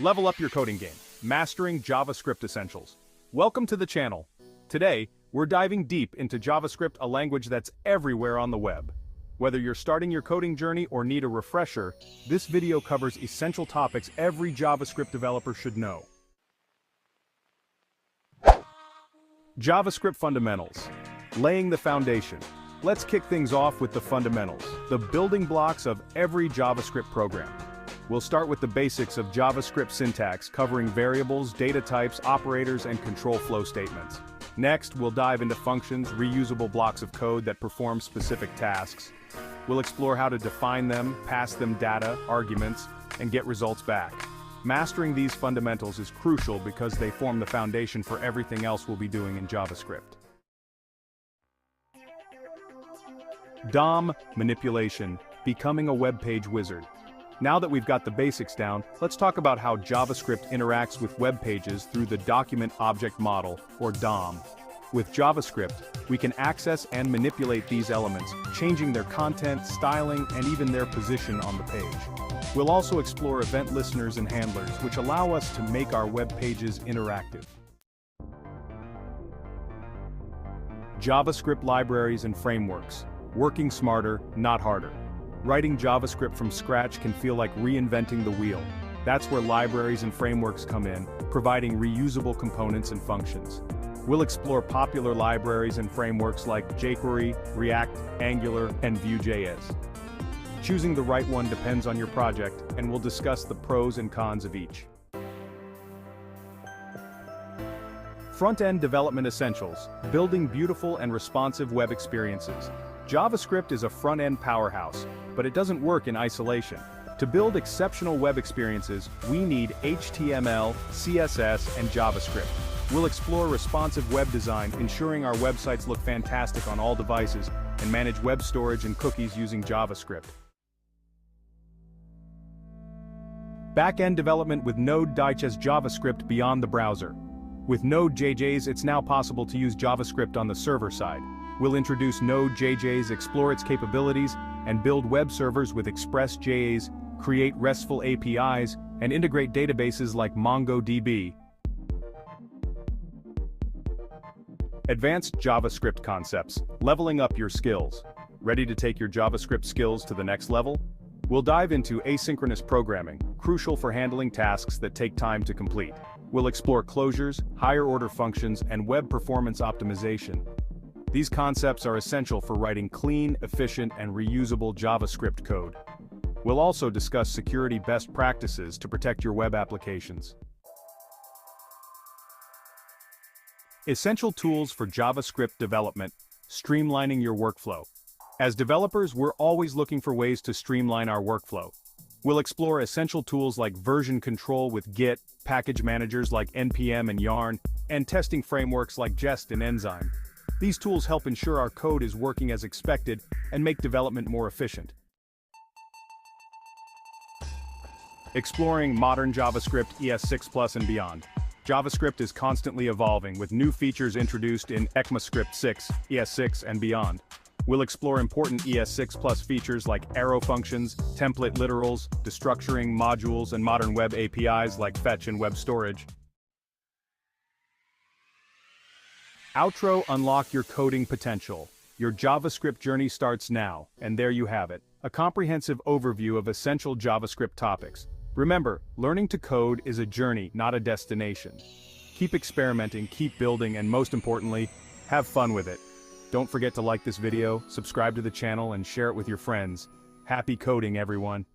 Level up your coding game, mastering JavaScript essentials. Welcome to the channel. Today, we're diving deep into JavaScript, a language that's everywhere on the web. Whether you're starting your coding journey or need a refresher, this video covers essential topics every JavaScript developer should know. JavaScript fundamentals. Laying the foundation. Let's kick things off with the fundamentals, the building blocks of every JavaScript program. We'll start with the basics of JavaScript syntax, covering variables, data types, operators, and control flow statements. Next, we'll dive into functions, reusable blocks of code that perform specific tasks. We'll explore how to define them, pass them data, arguments, and get results back. Mastering these fundamentals is crucial because they form the foundation for everything else we'll be doing in JavaScript. DOM manipulation, becoming a web page wizard. Now that we've got the basics down, let's talk about how JavaScript interacts with web pages through the Document Object Model, or DOM. With JavaScript, we can access and manipulate these elements, changing their content, styling, and even their position on the page. We'll also explore event listeners and handlers, which allow us to make our web pages interactive. JavaScript libraries and frameworks. Working smarter, not harder. Writing JavaScript from scratch can feel like reinventing the wheel. That's where libraries and frameworks come in, providing reusable components and functions. We'll explore popular libraries and frameworks like jQuery, React, Angular, and Vue.js. Choosing the right one depends on your project, and we'll discuss the pros and cons of each. Front-end development essentials, building beautiful and responsive web experiences. JavaScript is a front-end powerhouse, but it doesn't work in isolation. To build exceptional web experiences, we need HTML, CSS, and JavaScript. We'll explore responsive web design, ensuring our websites look fantastic on all devices, and manage web storage and cookies using JavaScript. Back-end development with Node.js JavaScript beyond the browser. With Node.js, it's now possible to use JavaScript on the server side. We'll introduce Node.js, explore its capabilities, and build web servers with Express.js, create RESTful APIs, and integrate databases like MongoDB. Advanced JavaScript concepts, leveling up your skills. Ready to take your JavaScript skills to the next level? We'll dive into asynchronous programming, crucial for handling tasks that take time to complete. We'll explore closures, higher-order functions, and web performance optimization. These concepts are essential for writing clean, efficient, and reusable JavaScript code. We'll also discuss security best practices to protect your web applications. Essential tools for JavaScript development, streamlining your workflow. As developers, we're always looking for ways to streamline our workflow. We'll explore essential tools like version control with Git, package managers like NPM and Yarn, and testing frameworks like Jest and Enzyme. These tools help ensure our code is working as expected and make development more efficient. Exploring modern JavaScript ES6 and beyond. JavaScript is constantly evolving with new features introduced in ECMAScript 6, ES6 and beyond. We'll explore important ES6 features like arrow functions, template literals, destructuring modules, and modern web APIs like fetch and web storage. Outro. Unlock your coding potential. Your JavaScript journey starts now, and there you have it. A comprehensive overview of essential JavaScript topics. Remember, learning to code is a journey, not a destination. Keep experimenting, keep building, and most importantly, have fun with it. Don't forget to like this video, subscribe to the channel, and share it with your friends. Happy coding, everyone.